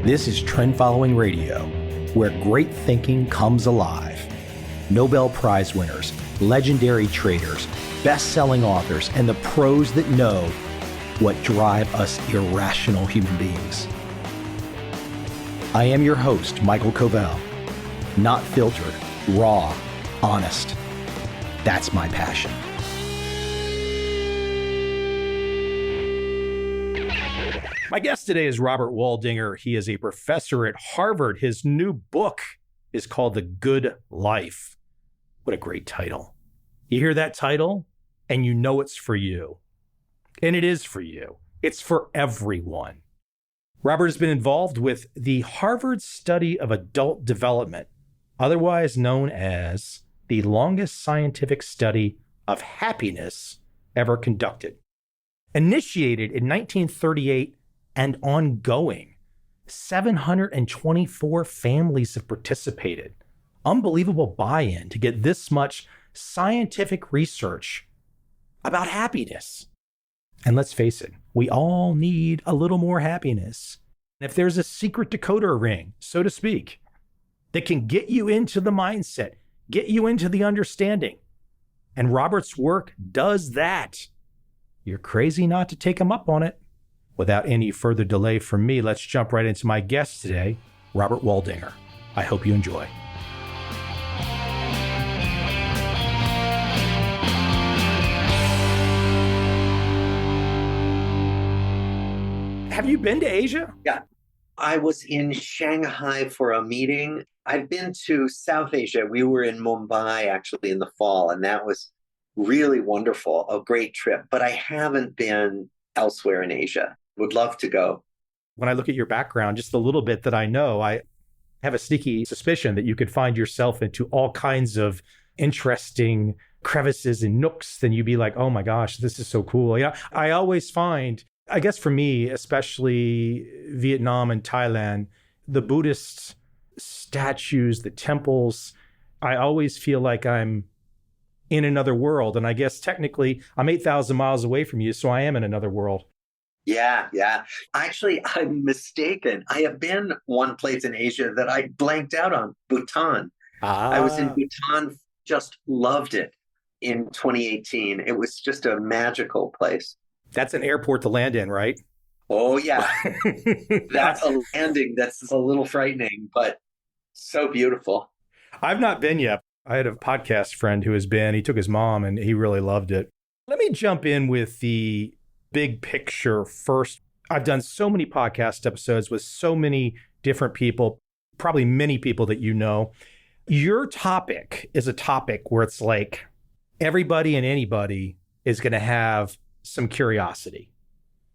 This is Trend Following Radio, where great thinking comes alive. Nobel Prize winners, legendary traders, best-selling authors, and the pros that know what drive us irrational human beings. I am your host, Michael Covel. Not filtered, raw, honest. That's my passion. My guest today is Robert Waldinger. He is a professor at Harvard. His new book is called The Good Life. What a great title. You hear that title and you know it's for you. And it is for you. It's for everyone. Robert has been involved with the Harvard Study of Adult Development, otherwise known as the longest scientific study of happiness ever conducted. Initiated in 1938 and ongoing, 724 families have participated. Unbelievable buy-in to get this much scientific research about happiness. And let's face it, we all need a little more happiness. And if there's a secret decoder ring, so to speak, that can get you into the mindset, get you into the understanding, and Robert's work does that, you're crazy not to take him up on it. Without any further delay from me, let's jump right into my guest today, Robert Waldinger. I hope you enjoy. Have you been to Asia? Yeah, I was in Shanghai for a meeting. I've been to South Asia. We were in Mumbai actually in the fall, and that was really wonderful, a great trip. But I haven't been elsewhere in Asia. Would love to go. When I look at your background, just a little bit that I know, I have a sneaky suspicion that you could find yourself into all kinds of interesting crevices and nooks. Then you'd be like, oh my gosh, this is so cool. Yeah, I always find, I guess for me, especially Vietnam and Thailand, the Buddhist statues, the temples, I always feel like I'm in another world. And I guess technically I'm 8,000 miles away from you, so I am in another world. Yeah. Actually, I'm mistaken. I have been one place in Asia that I blanked out on, Bhutan. I was in Bhutan, just loved it in 2018. It was just a magical place. That's an airport to land in, right? Oh, yeah. That's a landing that's a little frightening, but so beautiful. I've not been yet. I had a podcast friend who has been. He took his mom and he really loved it. Let me jump in with the big picture first. I've done so many podcast episodes with so many different people, probably many people that you know. Your topic is a topic where it's like everybody and anybody is going to have some curiosity.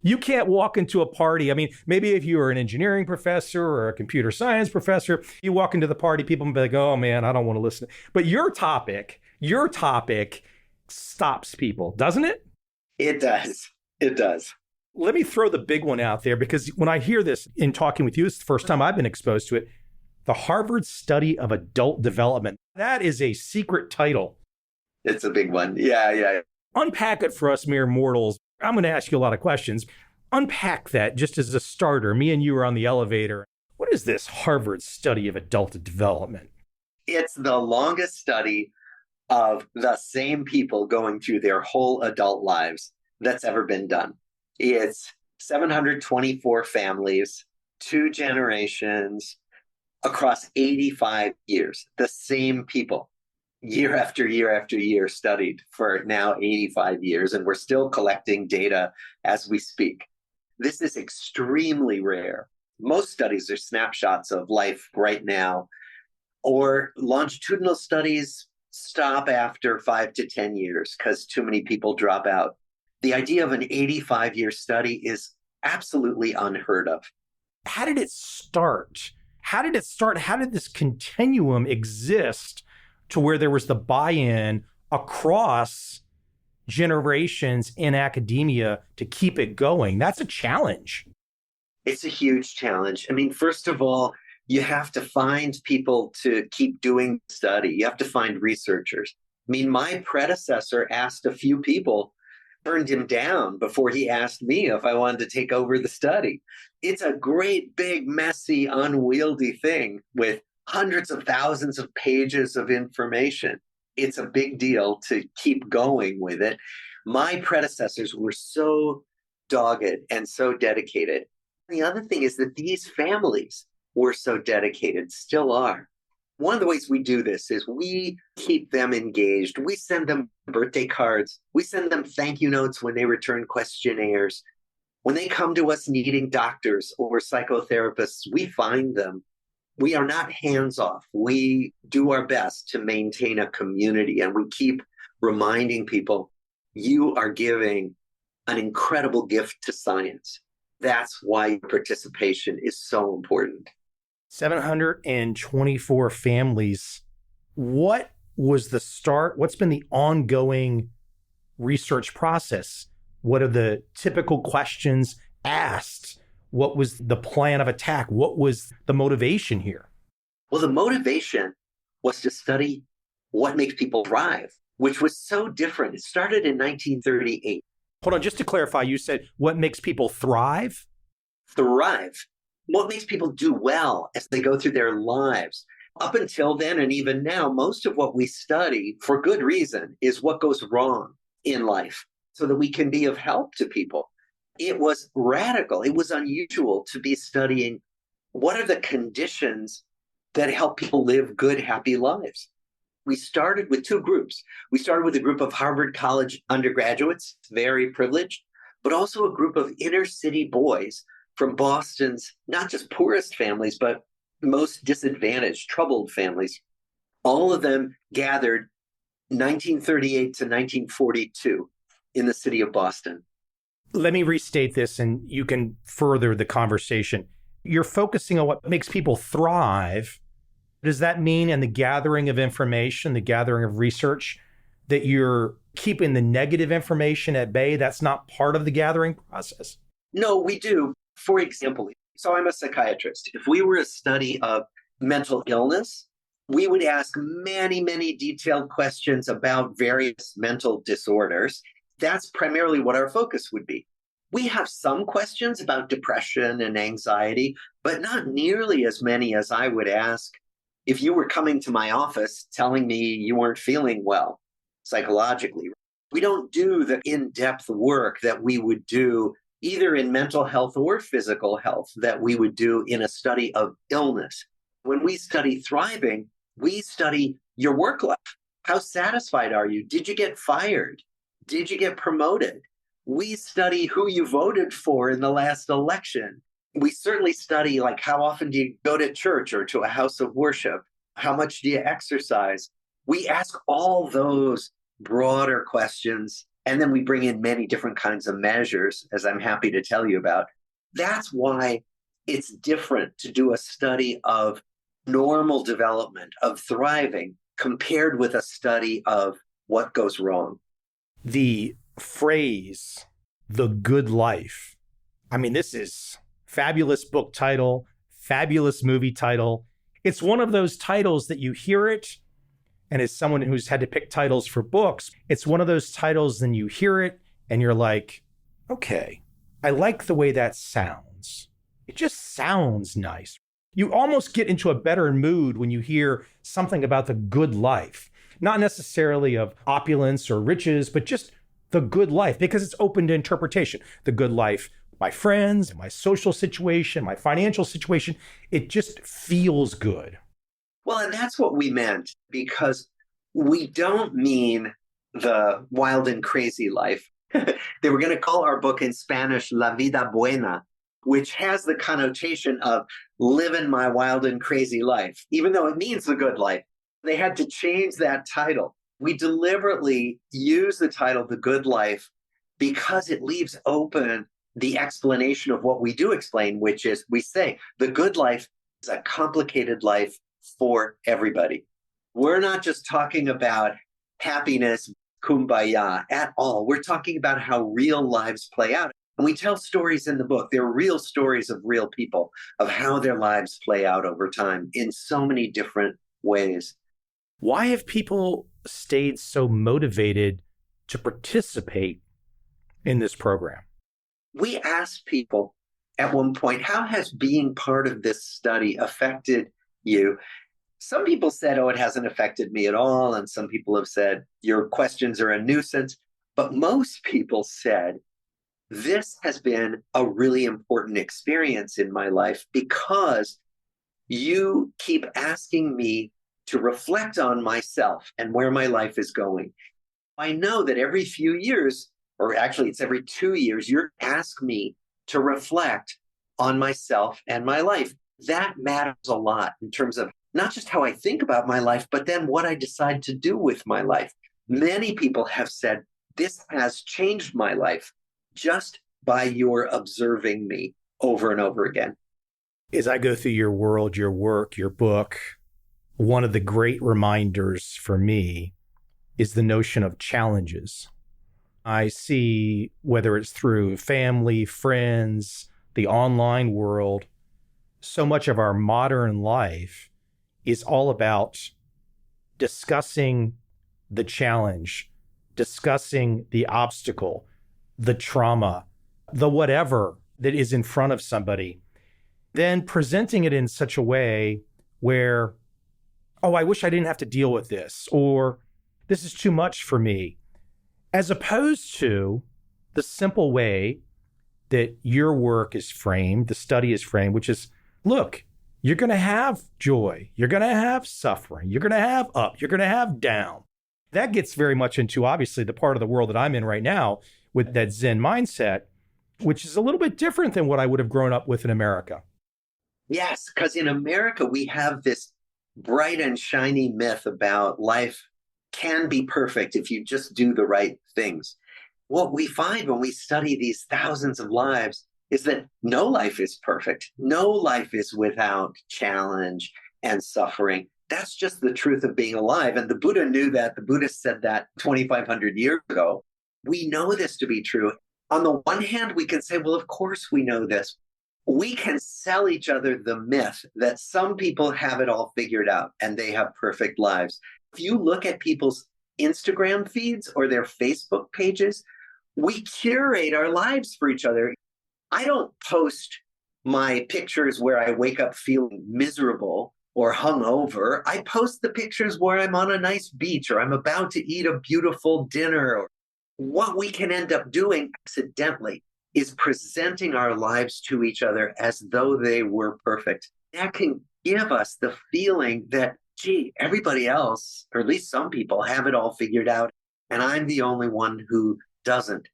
You can't walk into a party. I mean, maybe if you were an engineering professor or a computer science professor, you walk into the party, people will be like, oh man, I don't want to listen. But your topic stops people, doesn't it? It does. It does. Let me throw the big one out there, because when I hear this in talking with you, it's the first time I've been exposed to it. The Harvard Study of Adult Development. That is a secret title. It's a big one. Yeah. Unpack it for us mere mortals. I'm going to ask you a lot of questions. Unpack that just as a starter. Me and you are on the elevator. What is this Harvard Study of Adult Development? It's the longest study of the same people going through their whole adult lives that's ever been done. It's 724 families, 2 generations, across 85 years. The same people, year after year after year, studied for now 85 years, and we're still collecting data as we speak. This is extremely rare. Most studies are snapshots of life right now, or longitudinal studies stop after 5 to 10 years because too many people drop out. The idea of an 85-year study is absolutely unheard of. How did it start? How did this continuum exist to where there was the buy-in across generations in academia to keep it going? That's a challenge. It's a huge challenge. I mean, first of all, you have to find people to keep doing study. You have to find researchers. I mean, my predecessor asked a few people, turned him down before he asked me if I wanted to take over the study. It's a great, big, messy, unwieldy thing with hundreds of thousands of pages of information. It's a big deal to keep going with it. My predecessors were so dogged and so dedicated. The other thing is that these families were so dedicated, still are. One of the ways we do this is we keep them engaged. We send them birthday cards. We send them thank you notes when they return questionnaires. When they come to us needing doctors or psychotherapists, we find them. We are not hands off. We do our best to maintain a community, and we keep reminding people, you are giving an incredible gift to science. That's why participation is so important. 724 families. What was the start? What's been the ongoing research process? What are the typical questions asked? What was the plan of attack? What was the motivation here? Well, the motivation was to study what makes people thrive, which was so different. It started in 1938. Hold on, just to clarify, you said what makes people thrive? Thrive. What makes people do well as they go through their lives. Up until then, and even now, most of what we study, for good reason, is what goes wrong in life so that we can be of help to people. It was radical. It was unusual to be studying what are the conditions that help people live good, happy lives. We started with two groups. We started with a group of Harvard College undergraduates, very privileged, but also a group of inner city boys from Boston's, not just poorest families, but most disadvantaged, troubled families. All of them gathered 1938 to 1942 in the city of Boston. Let me restate this and you can further the conversation. You're focusing on what makes people thrive. Does that mean in the gathering of information, the gathering of research, that you're keeping the negative information at bay? That's not part of the gathering process? No, we do. For example, so I'm a psychiatrist. If we were a study of mental illness, we would ask many, many detailed questions about various mental disorders. That's primarily what our focus would be. We have some questions about depression and anxiety, but not nearly as many as I would ask if you were coming to my office telling me you weren't feeling well psychologically. We don't do the in-depth work that we would do either in mental health or physical health that we would do in a study of illness. When we study thriving, we study your work life. How satisfied are you? Did you get fired? Did you get promoted? We study who you voted for in the last election. We certainly study like how often do you go to church or to a house of worship? How much do you exercise? We ask all those broader questions. And then we bring in many different kinds of measures, as I'm happy to tell you about. That's why it's different to do a study of normal development, of thriving, compared with a study of what goes wrong. The phrase, the good life. I mean, this is fabulous book title, fabulous movie title. It's one of those titles that you hear it. And as someone who's had to pick titles for books, it's one of those titles, then you hear it and you're like, okay, I like the way that sounds. It just sounds nice. You almost get into a better mood when you hear something about the good life, not necessarily of opulence or riches, but just the good life, because it's open to interpretation. The good life, my friends, my social situation, my financial situation, it just feels good. Well, and that's what we meant, because we don't mean the wild and crazy life. They were going to call our book in Spanish La Vida Buena, which has the connotation of living my wild and crazy life, even though it means the good life. They had to change that title. We deliberately use the title The Good Life because it leaves open the explanation of what we do explain, which is we say the good life is a complicated life for everybody. We're not just talking about happiness, kumbaya at all. We're talking about how real lives play out. And we tell stories in the book. They're real stories of real people, of how their lives play out over time in so many different ways. Why have people stayed so motivated to participate in this program? We asked people at one point, how has being part of this study affected you? Some people said, oh, it hasn't affected me at all. And some people have said, your questions are a nuisance. But most people said, this has been a really important experience in my life because you keep asking me to reflect on myself and where my life is going. I know that every few years, or actually it's every 2 years, you ask me to reflect on myself and my life. That matters a lot in terms of not just how I think about my life, but then what I decide to do with my life. Many people have said, this has changed my life just by your observing me over and over again. As I go through your world, your work, your book, one of the great reminders for me is the notion of challenges. I see, whether it's through family, friends, the online world, so much of our modern life is all about discussing the challenge, discussing the obstacle, the trauma, the whatever that is in front of somebody, then presenting it in such a way where, oh, I wish I didn't have to deal with this, or this is too much for me, as opposed to the simple way that your work is framed, the study is framed, which is, look, you're going to have joy, you're going to have suffering, you're going to have up, you're going to have down. That gets very much into, obviously, the part of the world that I'm in right now with that Zen mindset, which is a little bit different than what I would have grown up with in America. Yes, because in America, we have this bright and shiny myth about life can be perfect if you just do the right things. What we find when we study these thousands of lives is that no life is perfect. No life is without challenge and suffering. That's just the truth of being alive. And the Buddha knew that. The Buddha said that 2,500 years ago. We know this to be true. On the one hand, we can say, well, of course we know this. We can sell each other the myth that some people have it all figured out and they have perfect lives. If you look at people's Instagram feeds or their Facebook pages, we curate our lives for each other. I don't post my pictures where I wake up feeling miserable or hungover. I post the pictures where I'm on a nice beach or I'm about to eat a beautiful dinner. What we can end up doing accidentally is presenting our lives to each other as though they were perfect. That can give us the feeling that, gee, everybody else, or at least some people, have it all figured out, and I'm the only one who doesn't.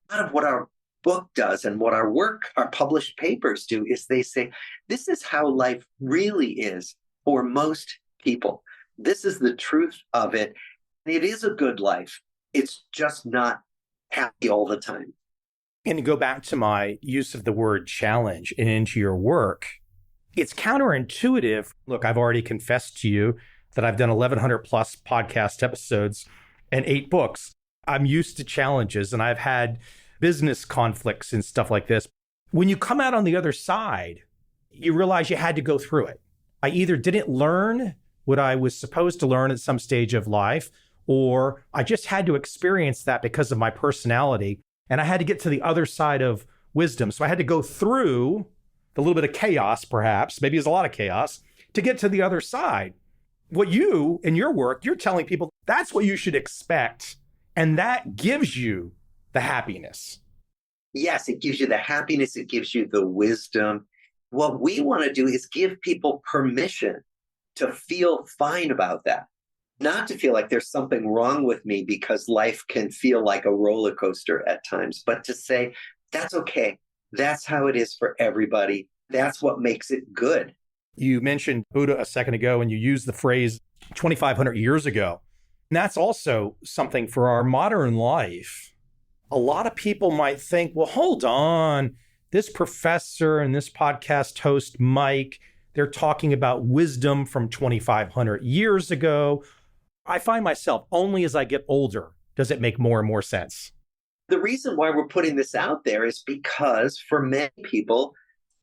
A lot of what our book does and what our work, our published papers do, is they say, this is how life really is for most people. This is the truth of it. It is a good life. It's just not happy all the time. And to go back to my use of the word challenge and into your work, it's counterintuitive. Look, I've already confessed to you that I've done 1,100 plus podcast episodes and 8 books. I'm used to challenges and I've had business conflicts and stuff like this. When you come out on the other side, you realize you had to go through it. I either didn't learn what I was supposed to learn at some stage of life, or I just had to experience that because of my personality. And I had to get to the other side of wisdom. So I had to go through the little bit of chaos, perhaps, maybe it's a lot of chaos, to get to the other side. What you, in your work, you're telling people that's what you should expect. And that gives you the happiness. Yes, it gives you the happiness. It gives you the wisdom. What we want to do is give people permission to feel fine about that. Not to feel like there's something wrong with me because life can feel like a roller coaster at times, but to say, that's okay. That's how it is for everybody. That's what makes it good. You mentioned Buddha a second ago, and you used the phrase 2,500 years ago. And that's also something for our modern life. A lot of people might think, well, hold on. This professor and this podcast host, Mike, they're talking about wisdom from 2,500 years ago. I find myself, only as I get older, does it make more and more sense. The reason why we're putting this out there is because for many people,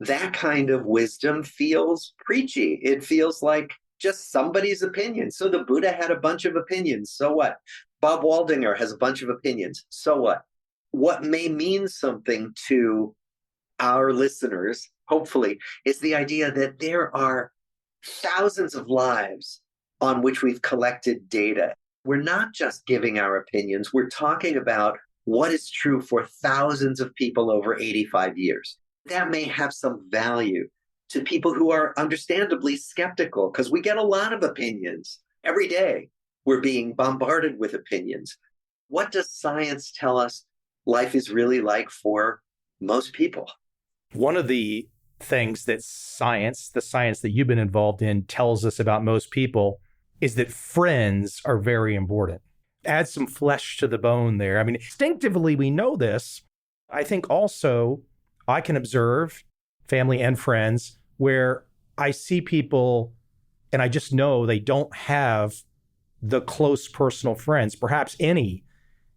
that kind of wisdom feels preachy. It feels like just somebody's opinion. So the Buddha had a bunch of opinions. So what? Bob Waldinger has a bunch of opinions. So what? what may mean something to our listeners, hopefully, is the idea that there are thousands of lives on which we've collected data. We're not just giving our opinions, we're talking about what is true for thousands of people over 85 years. That may have some value to people who are understandably skeptical, because we get a lot of opinions. Every day, we're being bombarded with opinions. What does science tell us life is really like for most people? One of the things that the science that you've been involved in, tells us about most people is that friends are very important. Add some flesh to the bone there. I mean, instinctively, we know this. I think also I can observe family and friends where I see people and I just know they don't have the close personal friends, perhaps any.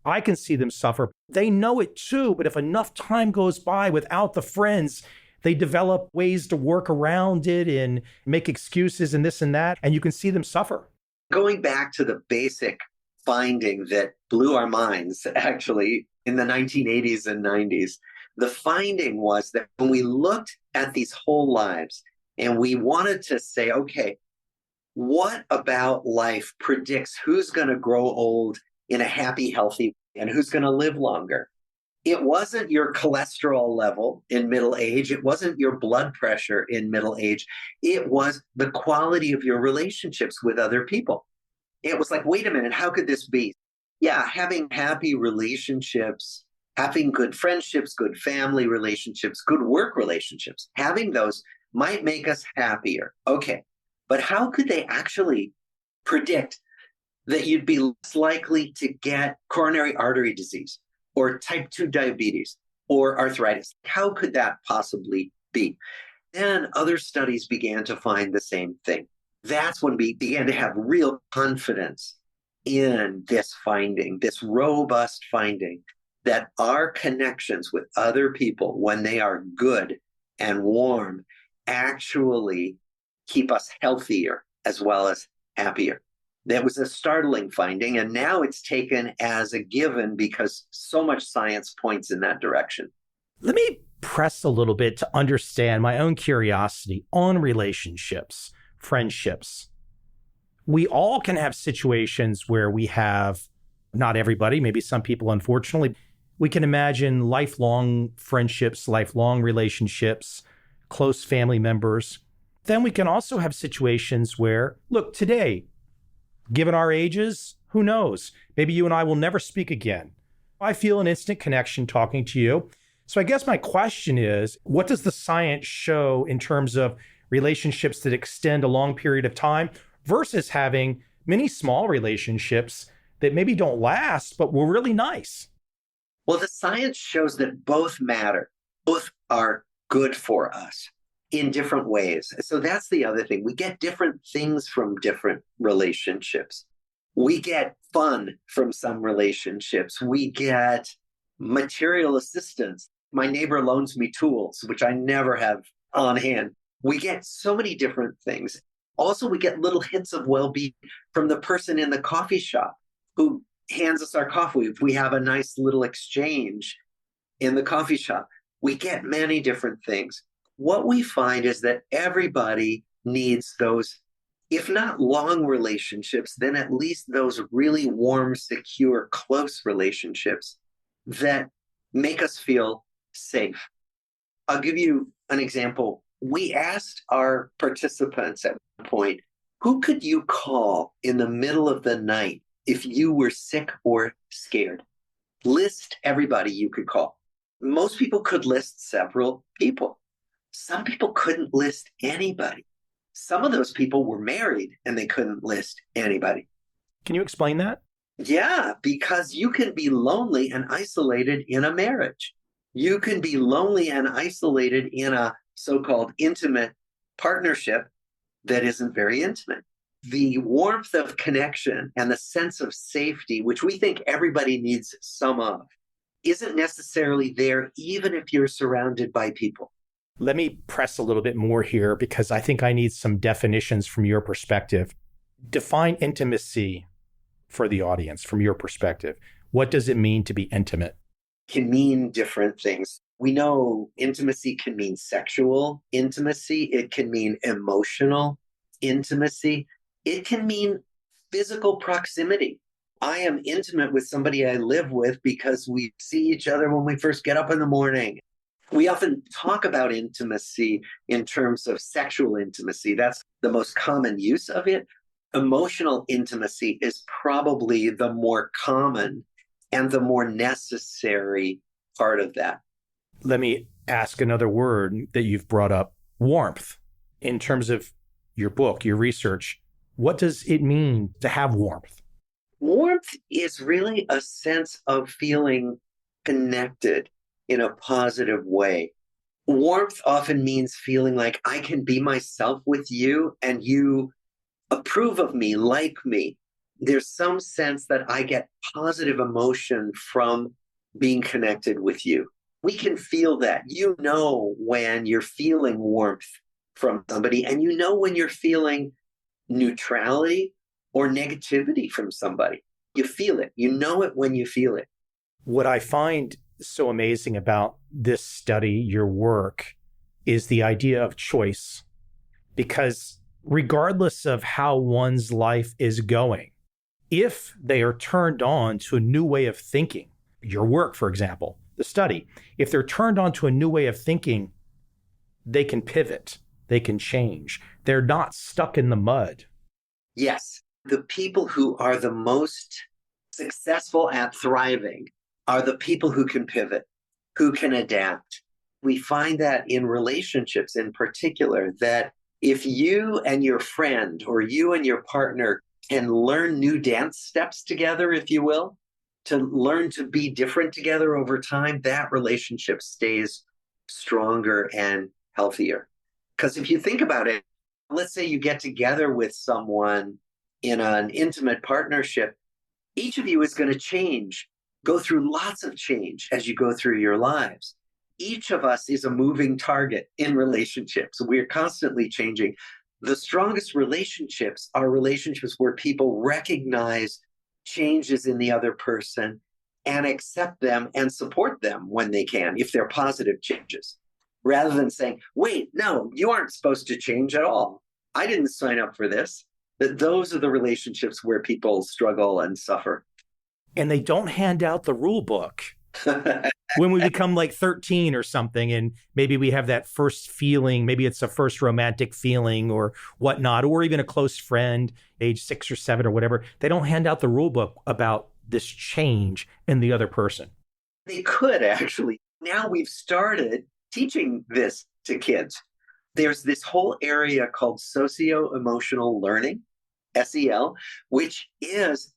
I can see them suffer. They know it too, but if enough time goes by without the friends, they develop ways to work around it and make excuses and this and that, and you can see them suffer. Going back to the basic finding that blew our minds, actually, in the 1980s and 90s, the finding was that when we looked at these whole lives and we wanted to say, okay, what about life predicts who's going to grow old in a happy, healthy way and who's going to live longer? It wasn't your cholesterol level in middle age. It wasn't your blood pressure in middle age. It was the quality of your relationships with other people. It was like, wait a minute, how could this be? Yeah, having happy relationships, having good friendships, good family relationships, good work relationships, having those might make us happier. Okay, but how could they actually predict that you'd be less likely to get coronary artery disease or type 2 diabetes or arthritis? How could that possibly be? Then other studies began to find the same thing. That's when we began to have real confidence in this finding, this robust finding, that our connections with other people, when they are good and warm, actually keep us healthier as well as happier. That was a startling finding, and now it's taken as a given because so much science points in that direction. Let me press a little bit to understand my own curiosity on relationships, friendships. We all can have situations where we have, not everybody, maybe some people, unfortunately, we can imagine lifelong friendships, lifelong relationships, close family members. Then we can also have situations where, look, today, given our ages, who knows? Maybe you and I will never speak again. I feel an instant connection talking to you. So I guess my question is, what does the science show in terms of relationships that extend a long period of time versus having many small relationships that maybe don't last, but were really nice? Well, the science shows that both matter. Both are good for us in different ways. So that's the other thing. We get different things from different relationships. We get fun from some relationships. We get material assistance. My neighbor loans me tools, which I never have on hand. We get so many different things. Also, we get little hits of well-being from the person in the coffee shop who hands us our coffee. If we have a nice little exchange in the coffee shop, we get many different things. What we find is that everybody needs those, if not long relationships, then at least those really warm, secure, close relationships that make us feel safe. I'll give you an example. We asked our participants at one point, who could you call in the middle of the night if you were sick or scared? List everybody you could call. Most people could list several people. Some people couldn't list anybody. Some of those people were married and they couldn't list anybody. Can you explain that? Yeah, because you can be lonely and isolated in a marriage. You can be lonely and isolated in a so-called intimate partnership that isn't very intimate. The warmth of connection and the sense of safety, which we think everybody needs some of, isn't necessarily there even if you're surrounded by people. Let me press a little bit more here because I think I need some definitions from your perspective. Define intimacy for the audience from your perspective. What does it mean to be intimate? can mean different things. We know intimacy can mean sexual intimacy, it can mean emotional intimacy, it can mean physical proximity. I am intimate with somebody I live with because we see each other when we first get up in the morning. We often talk about intimacy in terms of sexual intimacy. That's the most common use of it. Emotional intimacy is probably the more common and the more necessary part of that. Let me ask another word that you've brought up, warmth. In terms of your book, your research, what does it mean to have warmth? Warmth is really a sense of feeling connected in a positive way. Warmth often means feeling like I can be myself with you and you approve of me, like me. There's some sense that I get positive emotion from being connected with you. We can feel that. You know when you're feeling warmth from somebody, and you know when you're feeling neutrality or negativity from somebody. You feel it. You know it when you feel it. What I find so amazing about this study, your work, is the idea of choice. Because regardless of how one's life is going, if they are turned on to a new way of thinking, your work, for example, the study, if they're turned on to a new way of thinking, they can pivot, they can change. They're not stuck in the mud. Yes. The people who are the most successful at thriving are the people who can pivot, who can adapt. We find that in relationships in particular, that if you and your friend or you and your partner can learn new dance steps together, if you will, to learn to be different together over time, that relationship stays stronger and healthier. Because if you think about it, let's say you get together with someone in an intimate partnership, each of you is going to change, go through lots of change as you go through your lives. Each of us is a moving target in relationships. We're constantly changing. The strongest relationships are relationships where people recognize changes in the other person and accept them and support them when they can, if they're positive changes, rather than saying, wait, no, you aren't supposed to change at all. I didn't sign up for this. Those are the relationships where people struggle and suffer. And they don't hand out the rule book. When we become like 13 or something, and maybe we have that first feeling, maybe it's a first romantic feeling or whatnot, or even a close friend, age 6 or 7 or whatever, they don't hand out the rule book about this change in the other person. They could actually. Now we've started teaching this to kids. There's this whole area called socio-emotional learning, SEL, which is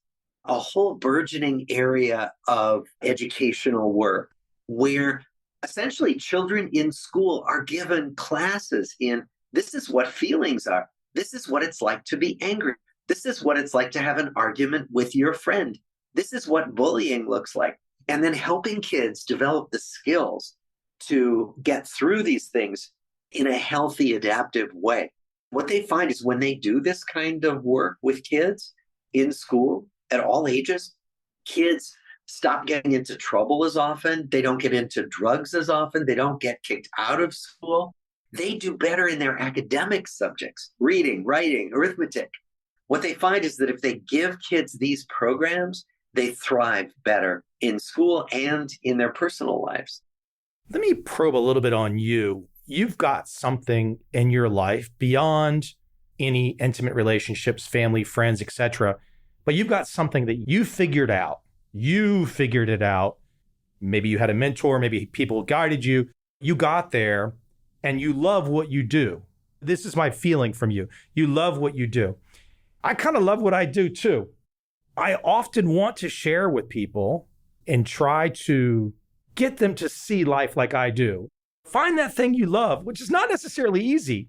a whole burgeoning area of educational work where essentially children in school are given classes in this is what feelings are. This is what it's like to be angry. This is what it's like to have an argument with your friend. This is what bullying looks like. And then helping kids develop the skills to get through these things in a healthy, adaptive way. What they find is when they do this kind of work with kids in school at all ages, kids stop getting into trouble as often. They don't get into drugs as often. They don't get kicked out of school. They do better in their academic subjects, reading, writing, arithmetic. What they find is that if they give kids these programs, they thrive better in school and in their personal lives. Let me probe a little bit on you. You've got something in your life beyond any intimate relationships, family, friends, etc. But you've got something that you figured out. You figured it out. Maybe you had a mentor, maybe people guided you. You got there and you love what you do. This is my feeling from you. You love what you do. I kind of love what I do too. I often want to share with people and try to get them to see life like I do. Find that thing you love, which is not necessarily easy,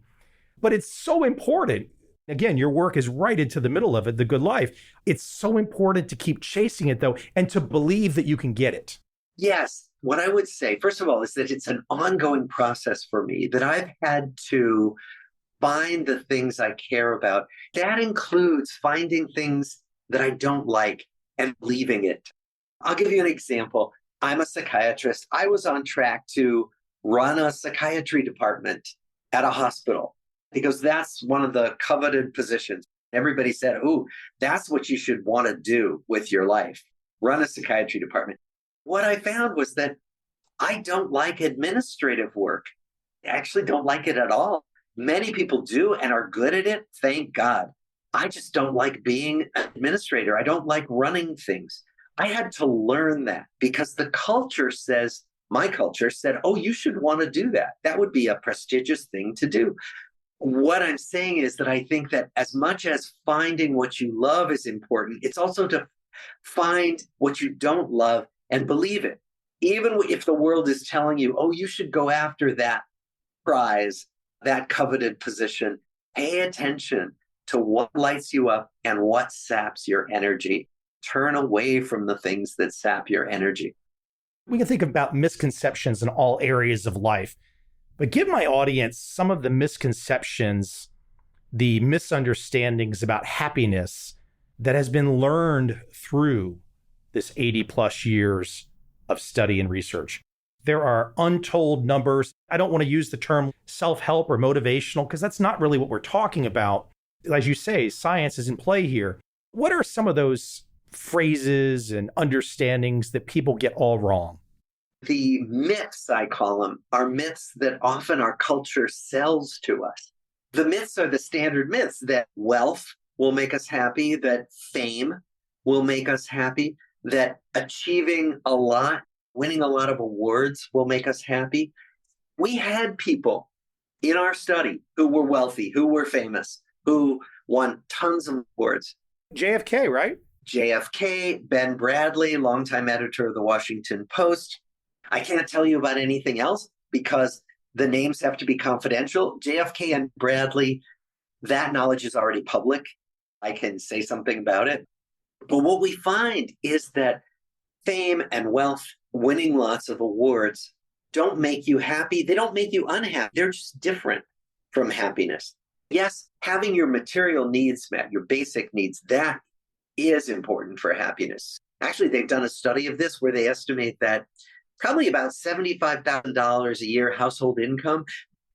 but it's so important. Again, your work is right into the middle of it, the good life. It's so important to keep chasing it, though, and to believe that you can get it. Yes. What I would say, first of all, is that it's an ongoing process for me, that I've had to find the things I care about. That includes finding things that I don't like and leaving it. I'll give you an example. I'm a psychiatrist. I was on track to run a psychiatry department at a hospital because that's one of the coveted positions. Everybody said, "Ooh, that's what you should want to do with your life, run a psychiatry department." What I found was that I don't like administrative work. I actually don't like it at all. Many people do and are good at it, thank God. I just don't like being an administrator. I don't like running things. I had to learn that because the culture says, my culture said, "Oh, you should want to do that. That would be a prestigious thing to do." What I'm saying is that I think that as much as finding what you love is important, it's also to find what you don't love and believe it. Even if the world is telling you, "Oh, you should go after that prize, that coveted position," pay attention to what lights you up and what saps your energy. Turn away from the things that sap your energy. We can think about misconceptions in all areas of life, but give my audience some of the misconceptions, the misunderstandings about happiness that has been learned through this 80 plus years of study and research. There are untold numbers. I don't want to use the term self-help or motivational because that's not really what we're talking about. As you say, science is in play here. What are some of those phrases and understandings that people get all wrong? The myths, I call them, are myths that often our culture sells to us. The myths are the standard myths that wealth will make us happy, that fame will make us happy, that achieving a lot, winning a lot of awards will make us happy. We had people in our study who were wealthy, who were famous, who won tons of awards. JFK, right? JFK, Ben Bradley, longtime editor of the Washington Post. I can't tell you about anything else because the names have to be confidential. JFK and Bradley, that knowledge is already public. I can say something about it. But what we find is that fame and wealth, winning lots of awards, don't make you happy. They don't make you unhappy. They're just different from happiness. Yes, having your material needs met, your basic needs, that is important for happiness. Actually, they've done a study of this where they estimate that probably about $75,000 a year household income.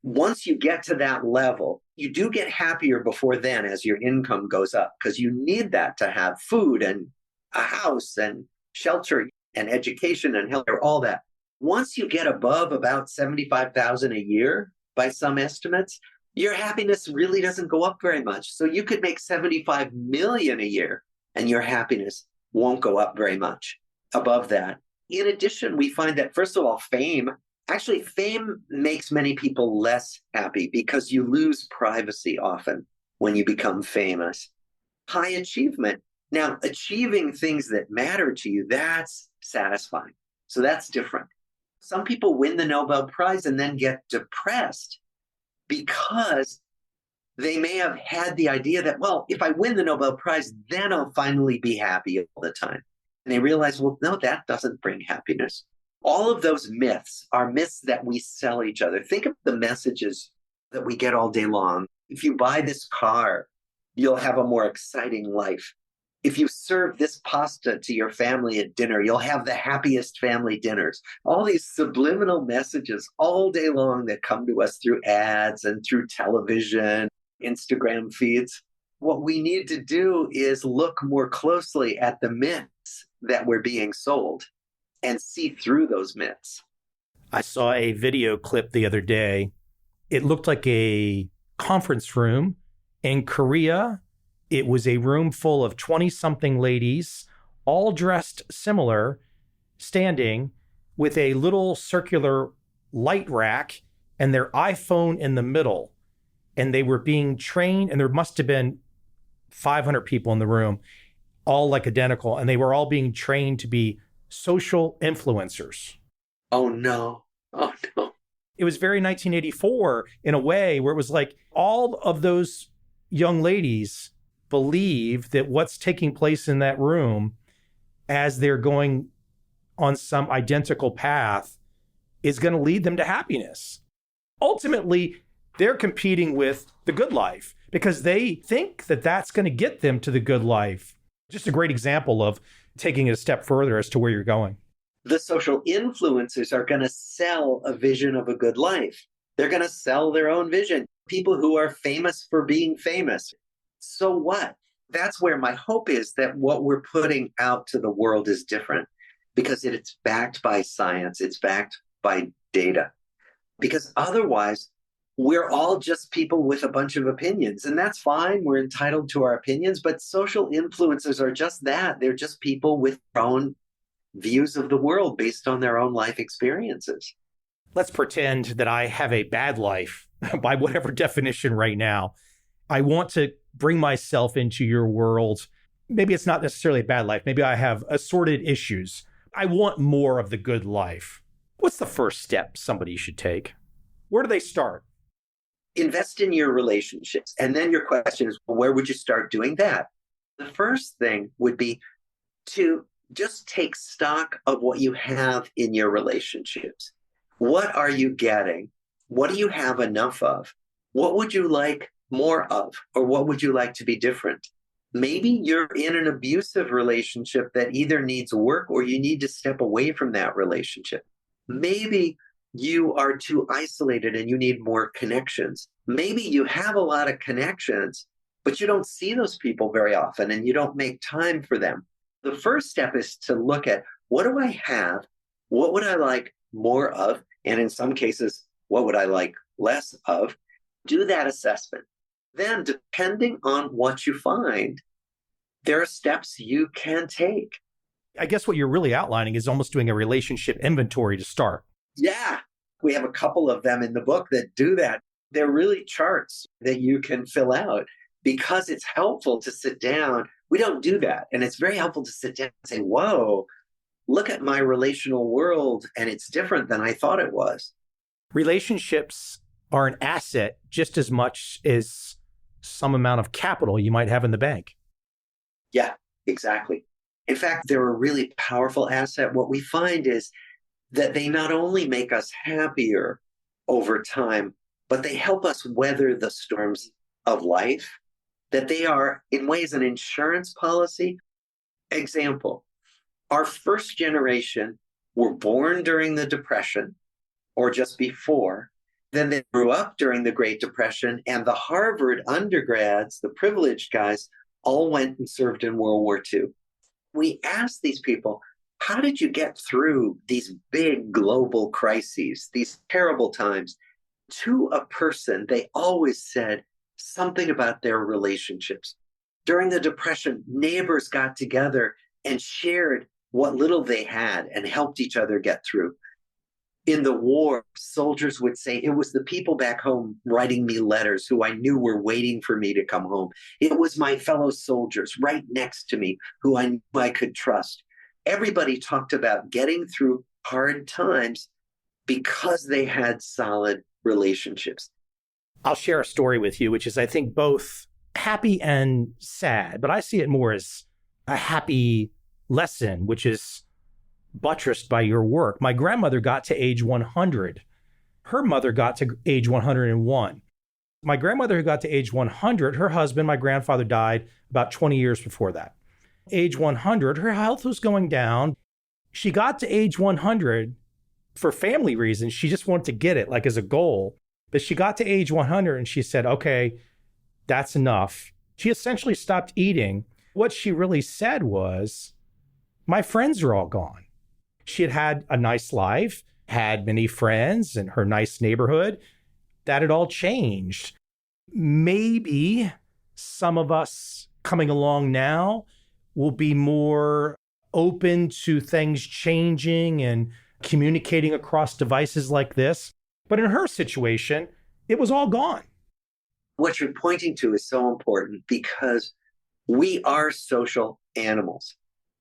Once you get to that level, you do get happier before then as your income goes up because you need that to have food and a house and shelter and education and healthcare, all that. Once you get above about $75,000 a year, by some estimates, your happiness really doesn't go up very much. So you could make $75 million a year and your happiness won't go up very much above that. In addition, we find that, first of all, fame makes many people less happy because you lose privacy often when you become famous. High achievement. Now, achieving things that matter to you, that's satisfying. So that's different. Some people win the Nobel Prize and then get depressed because they may have had the idea that, well, if I win the Nobel Prize, then I'll finally be happy all the time. And they realize, well, no, that doesn't bring happiness. All of those myths are myths that we sell each other. Think of the messages that we get all day long. If you buy this car, you'll have a more exciting life. If you serve this pasta to your family at dinner, you'll have the happiest family dinners. All these subliminal messages all day long that come to us through ads and through television, Instagram feeds. What we need to do is look more closely at the myths that we're being sold and see through those myths. I saw a video clip the other day. It looked like a conference room in Korea. It was a room full of 20-something ladies, all dressed similar, standing with a little circular light rack and their iPhone in the middle. And they were being trained, and there must have been 500 people in the room, all like identical, and they were all being trained to be social influencers. Oh, no. Oh, no. It was very 1984 in a way where it was like all of those young ladies believe that what's taking place in that room as they're going on some identical path is going to lead them to happiness. Ultimately, they're competing with the good life because they think that that's going to get them to the good life. Just a great example of taking it a step further as to where you're going. The social influencers are going to sell a vision of a good life. They're going to sell their own vision. People who are famous for being famous. So what? That's where my hope is, that what we're putting out to the world is different because it's backed by science. It's backed by data. Because otherwise, we're all just people with a bunch of opinions, and that's fine. We're entitled to our opinions, but social influencers are just that. They're just people with their own views of the world based on their own life experiences. Let's pretend that I have a bad life by whatever definition right now. I want to bring myself into your world. Maybe it's not necessarily a bad life. Maybe I have assorted issues. I want more of the good life. What's the first step somebody should take? Where do they start? Invest in your relationships. And then your question is, well, where would you start doing that? The first thing would be to just take stock of what you have in your relationships. What are you getting? What do you have enough of? What would you like more of? Or what would you like to be different? Maybe you're in an abusive relationship that either needs work or you need to step away from that relationship. Maybe you are too isolated and you need more connections. Maybe you have a lot of connections, but you don't see those people very often and you don't make time for them. The first step is to look at, what do I have? What would I like more of? And in some cases, what would I like less of? Do that assessment. Then, depending on what you find, there are steps you can take. I guess what you're really outlining is almost doing a relationship inventory to start. Yeah, we have a couple of them in the book that do that. They're really charts that you can fill out because it's helpful to sit down. We don't do that. And it's very helpful to sit down and say, whoa, look at my relational world, and it's different than I thought it was. Relationships are an asset just as much as some amount of capital you might have in the bank. Yeah, exactly. In fact, they're a really powerful asset. What we find is that they not only make us happier over time, but they help us weather the storms of life, that they are, in ways, an insurance policy. Example, our first generation were born during the Depression or just before. Then they grew up during the Great Depression, and the Harvard undergrads, the privileged guys, all went and served in World War II. We asked these people, how did you get through these big global crises, these terrible times? To a person, they always said something about their relationships. During the Depression, neighbors got together and shared what little they had and helped each other get through. In the war, soldiers would say, it was the people back home writing me letters who I knew were waiting for me to come home. It was my fellow soldiers right next to me who I knew I could trust. Everybody talked about getting through hard times because they had solid relationships. I'll share a story with you, which is, I think, both happy and sad, but I see it more as a happy lesson, which is buttressed by your work. My grandmother got to age 100. Her mother got to age 101. My grandmother, who got to age 100, her husband, my grandfather, died about 20 years before that. Age 100, her health was going down. She got to age 100 for family reasons. She just wanted to get it, like as a goal. But she got to age 100 and she said, okay, that's enough. She essentially stopped eating. What she really said was, my friends are all gone. She had had a nice life, had many friends in her nice neighborhood. That had all changed. Maybe some of us coming along now will be more open to things changing and communicating across devices like this. But in her situation, it was all gone. What you're pointing to is so important because we are social animals.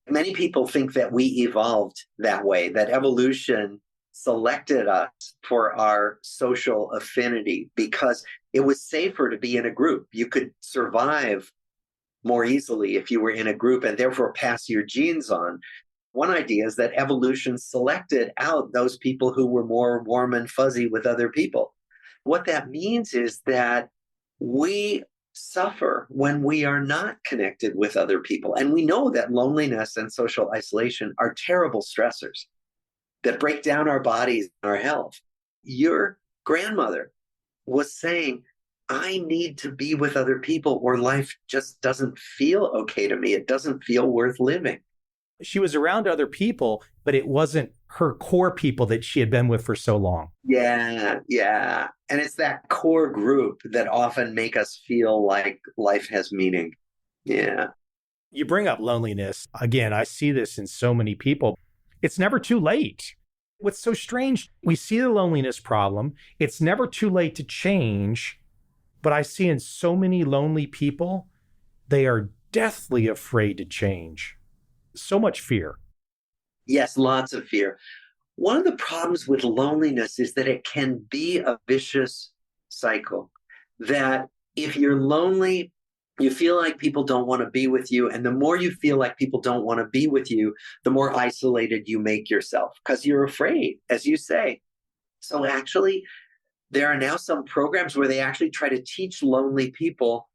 Many people think that we evolved that way, that evolution selected us for our social affinity because it was safer to be in a group. You could survive more easily if you were in a group and therefore pass your genes on. One idea is that evolution selected out those people who were more warm and fuzzy with other people. What that means is that we suffer when we are not connected with other people. And we know that loneliness and social isolation are terrible stressors. that break down our bodies and our health. Your grandmother was saying, I need to be with other people or life just doesn't feel okay to me. It doesn't feel worth living. She was around other people, but it wasn't her core people that she had been with for so long. Yeah. And it's that core group that often make us feel like life has meaning. Yeah. You bring up loneliness. Again, I see this in so many people. It's never too late. What's so strange, we see the loneliness problem. It's never too late to change. But I see in so many lonely people, they are deathly afraid to change. So much fear. Yes, lots of fear. One of the problems with loneliness is that it can be a vicious cycle. That if you're lonely, you feel like people don't want to be with you. And the more you feel like people don't want to be with you, the more isolated you make yourself because you're afraid, as you say. So actually, there are now some programs where they actually try to teach lonely people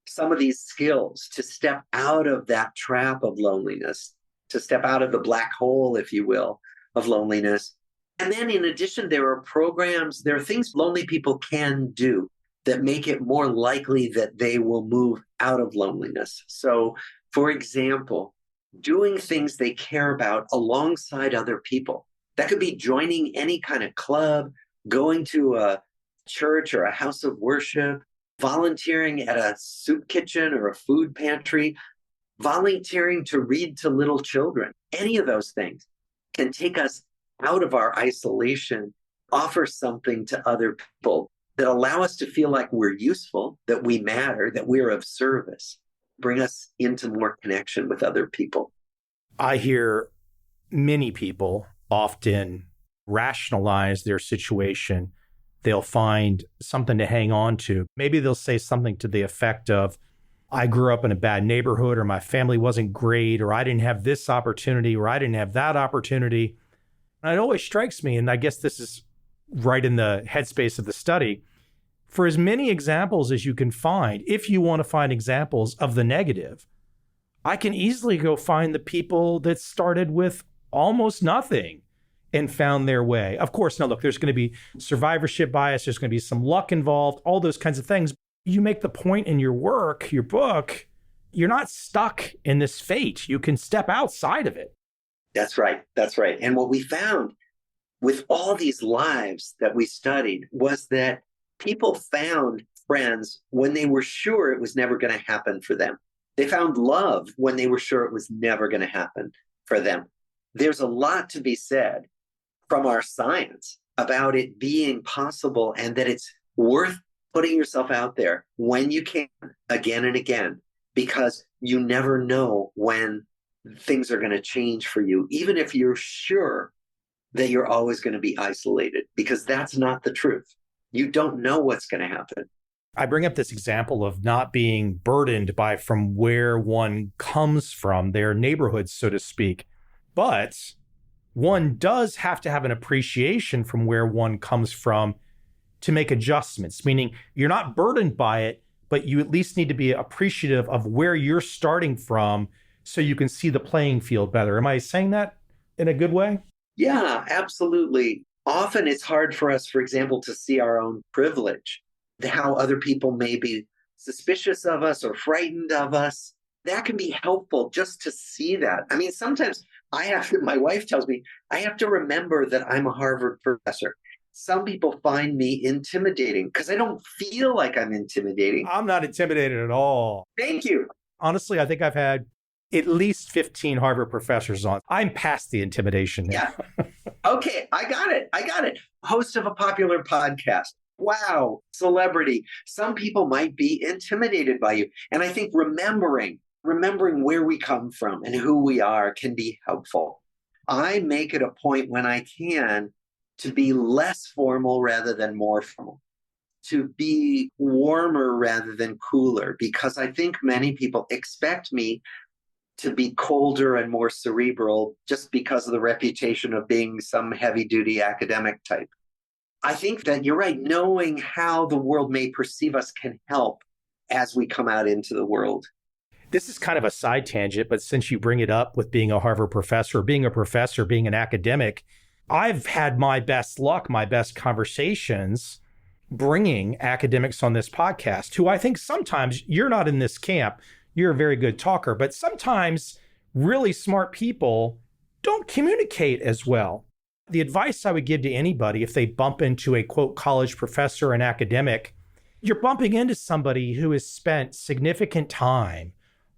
some of these skills to step out of that trap of loneliness, to step out of the black hole, if you will, of loneliness. And then in addition, there are programs, there are things lonely people can do that make it more likely that they will move out of loneliness. So, for example, doing things they care about alongside other people. That could be joining any kind of club, going to a church or a house of worship, volunteering at a soup kitchen or a food pantry, volunteering to read to little children. Any of those things can take us out of our isolation, offer something to other people that allow us to feel like we're useful, that we matter, that we're of service, bring us into more connection with other people. I hear many people often rationalize their situation. They'll find something to hang on to. Maybe they'll say something to the effect of, I grew up in a bad neighborhood, or my family wasn't great, or I didn't have this opportunity, or I didn't have that opportunity. And it always strikes me, and I guess this is right in the headspace of the study, for as many examples as you can find, if you want to find examples of the negative, I can easily go find the people that started with almost nothing and found their way. Of course, now look, there's going to be survivorship bias, there's going to be some luck involved, all those kinds of things. You make the point in your work, your book, you're not stuck in this fate. You can step outside of it. That's right. And what we found with all these lives that we studied was that people found friends when they were sure it was never going to happen for them. They found love when they were sure it was never going to happen for them. There's a lot to be said from our science about it being possible and that it's worth putting yourself out there when you can, again and again, because you never know when things are going to change for you, even if you're sure that you're always going to be isolated, because that's not the truth. You don't know what's going to happen. I bring up this example of not being burdened by from where one comes from, their neighborhood, so to speak. But one does have to have an appreciation from where one comes from to make adjustments, meaning you're not burdened by it, but you at least need to be appreciative of where you're starting from so you can see the playing field better. Am I saying that in a good way? Yeah, absolutely. Often it's hard for us, for example, to see our own privilege, how other people may be suspicious of us or frightened of us. That can be helpful just to see that. I mean, sometimes my wife tells me, I have to remember that I'm a Harvard professor. Some people find me intimidating because I don't feel like I'm intimidating. I'm not intimidated at all. Thank you. Honestly, I think I've had at least 15 Harvard professors on. I'm past the intimidation now. Yeah. Okay, I got it. Host of a popular podcast. Wow, celebrity. Some people might be intimidated by you. And I think remembering where we come from and who we are can be helpful. I make it a point when I can to be less formal rather than more formal, to be warmer rather than cooler, because I think many people expect me to be colder and more cerebral just because of the reputation of being some heavy-duty academic type. I think that you're right. Knowing how the world may perceive us can help as we come out into the world. This is kind of a side tangent, but since you bring it up with being a Harvard professor, being a professor, being an academic, I've had my best luck, my best conversations bringing academics on this podcast who I think sometimes you're not in this camp. You're a very good talker, but sometimes really smart people don't communicate as well. The advice I would give to anybody if they bump into a quote college professor and academic, you're bumping into somebody who has spent significant time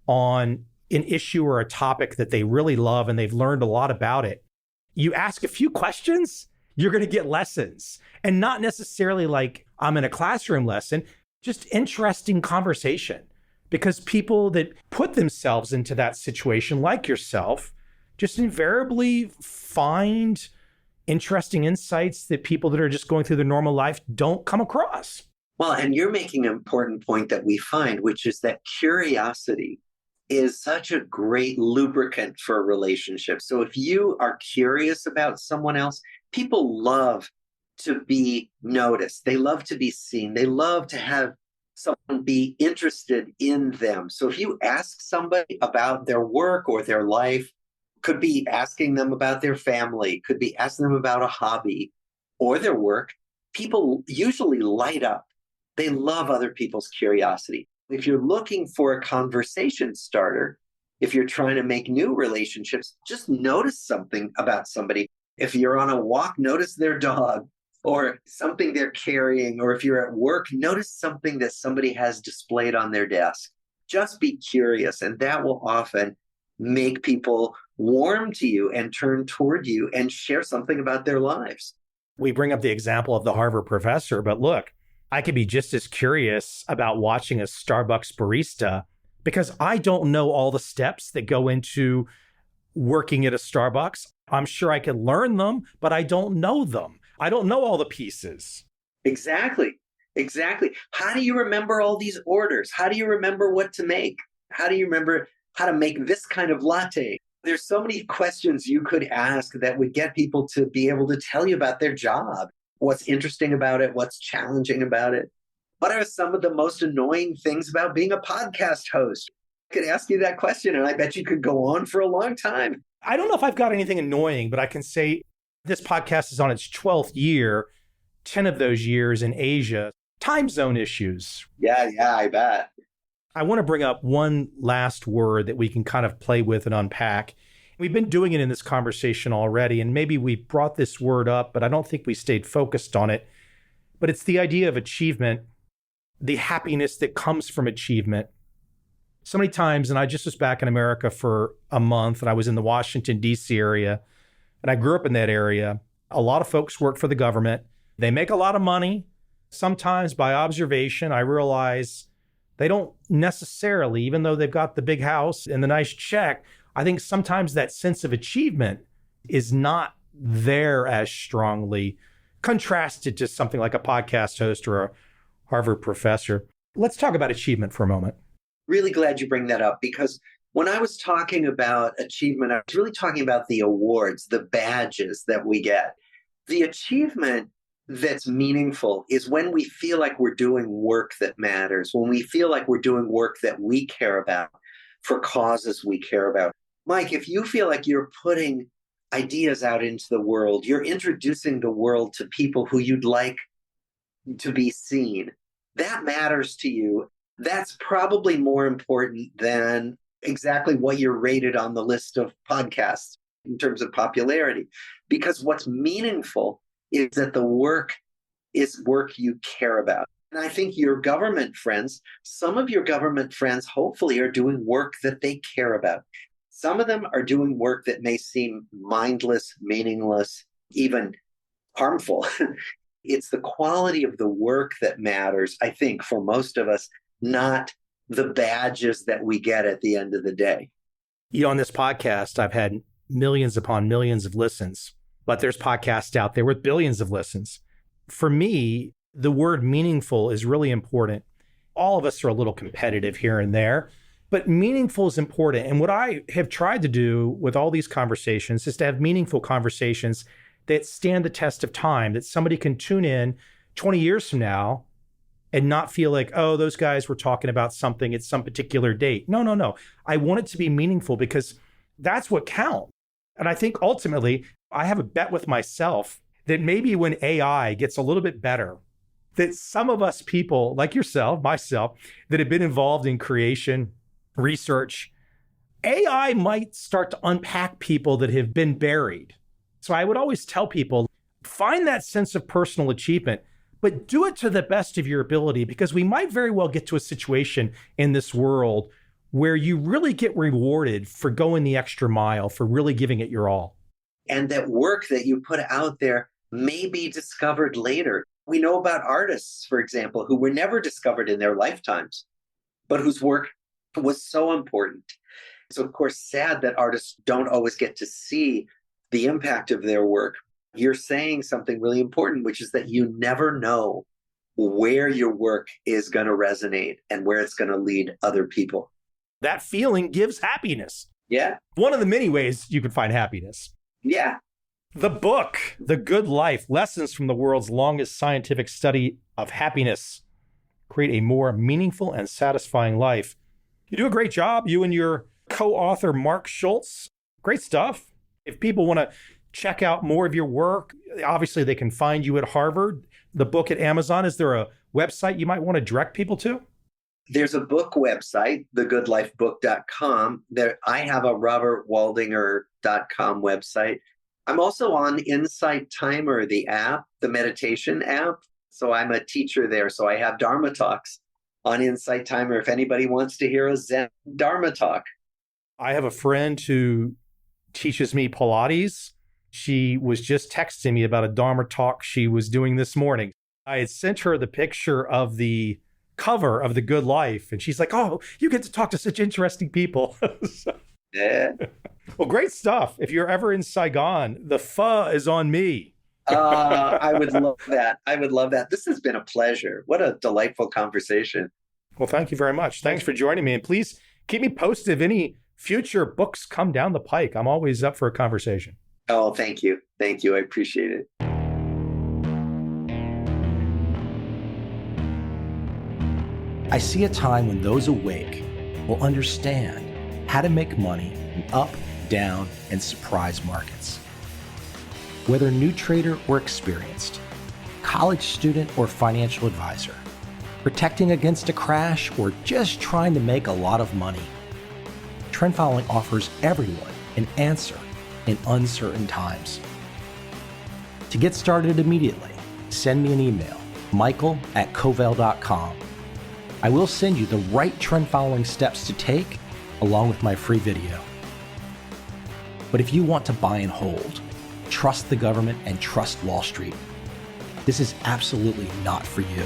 on an issue or a topic that they really love and they've learned a lot about it. You ask a few questions, you're going to get lessons, and not necessarily like I'm in a classroom lesson, just interesting conversation. Because people that put themselves into that situation, like yourself, just invariably find interesting insights that people that are just going through their normal life don't come across. Well, and you're making an important point that we find, which is that curiosity is such a great lubricant for a relationship. So if you are curious about someone else, people love to be noticed. They love to be seen. They love to have someone be interested in them. So if you ask somebody about their work or their life, could be asking them about their family, could be asking them about a hobby or their work, people usually light up. They love other people's curiosity. If you're looking for a conversation starter, if you're trying to make new relationships, just notice something about somebody. If you're on a walk, notice their dog or something they're carrying. Or if you're at work, notice something that somebody has displayed on their desk. Just be curious, and that will often make people warm to you and turn toward you and share something about their lives. We bring up the example of the Harvard professor, but look, I could be just as curious about watching a Starbucks barista because I don't know all the steps that go into working at a Starbucks. I'm sure I could learn them, but I don't know them. I don't know all the pieces. Exactly. How do you remember all these orders? How do you remember what to make? How do you remember how to make this kind of latte? There's so many questions you could ask that would get people to be able to tell you about their job. What's interesting about it? What's challenging about it? What are some of the most annoying things about being a podcast host? I could ask you that question, and I bet you could go on for a long time. I don't know if I've got anything annoying, but I can say this podcast is on its 12th year, 10 of those years in Asia. Time zone issues. Yeah, I bet. I want to bring up one last word that we can kind of play with and unpack. We've been doing it in this conversation already, and maybe we brought this word up, but I don't think we stayed focused on it. But it's the idea of achievement, the happiness that comes from achievement. So many times, and I just was back in America for a month, and I was in the Washington, D.C. area, and I grew up in that area. A lot of folks work for the government. They make a lot of money. Sometimes by observation, I realize they don't necessarily, even though they've got the big house and the nice check, I think sometimes that sense of achievement is not there as strongly, contrasted to something like a podcast host or a Harvard professor. Let's talk about achievement for a moment. Really glad you bring that up, because when I was talking about achievement, I was really talking about the awards, the badges that we get. The achievement that's meaningful is when we feel like we're doing work that matters, when we feel like we're doing work that we care about for causes we care about. Mike, if you feel like you're putting ideas out into the world, you're introducing the world to people who you'd like to be seen, that matters to you. That's probably more important than exactly what you're rated on the list of podcasts in terms of popularity. Because what's meaningful is that the work is work you care about. And I think your government friends, some of your government friends hopefully are doing work that they care about. Some of them are doing work that may seem mindless, meaningless, even harmful. It's the quality of the work that matters, I think, for most of us, not the badges that we get at the end of the day. You know, on this podcast, I've had millions upon millions of listens, but there's podcasts out there with billions of listens. For me, the word meaningful is really important. All of us are a little competitive here and there, but meaningful is important. And what I have tried to do with all these conversations is to have meaningful conversations that stand the test of time, that somebody can tune in 20 years from now and not feel like, oh, those guys were talking about something at some particular date. No. I want it to be meaningful because that's what counts. And I think ultimately, I have a bet with myself that maybe when AI gets a little bit better, that some of us people like yourself, myself, that have been involved in creation, research, AI might start to unpack people that have been buried. So I would always tell people, find that sense of personal achievement, but do it to the best of your ability, because we might very well get to a situation in this world where you really get rewarded for going the extra mile, for really giving it your all. And that work that you put out there may be discovered later. We know about artists, for example, who were never discovered in their lifetimes, but whose work was so important. It's, of course, sad that artists don't always get to see the impact of their work. You're saying something really important, which is that you never know where your work is going to resonate and where it's going to lead other people. That feeling gives happiness. Yeah. One of the many ways you can find happiness. Yeah. The book, The Good Life, Lessons from the World's Longest Scientific Study of Happiness, Create a More Meaningful and Satisfying Life. You do a great job, you and your co-author, Mark Schultz. Great stuff. If people want to check out more of your work, obviously they can find you at Harvard, the book at Amazon. Is there a website you might want to direct people to? There's a book website, thegoodlifebook.com. There, I have a robertwaldinger.com website. I'm also on Insight Timer, the app, the meditation app. So I'm a teacher there. So I have Dharma talks on Insight Timer if anybody wants to hear a Zen Dharma talk. I have a friend who teaches me Pilates. She was just texting me about a Dharma talk she was doing this morning. I had sent her the picture of the cover of The Good Life, and she's like, "Oh, you get to talk to such interesting people." Yeah. Well, great stuff. If you're ever in Saigon, the pho is on me. I would love that. I would love that. This has been a pleasure. What a delightful conversation. Well, thank you very much. Thanks for joining me. And please keep me posted if any future books come down the pike. I'm always up for a conversation. Oh, thank you. Thank you. I appreciate it. I see a time when those awake will understand how to make money in up, down, and surprise markets. Whether new trader or experienced, college student or financial advisor, protecting against a crash or just trying to make a lot of money, trend following offers everyone an answer in uncertain times. To get started immediately, send me an email, michael@covel.com. I will send you the right trend following steps to take along with my free video. But if you want to buy and hold, trust the government and trust Wall Street, this is absolutely not for you.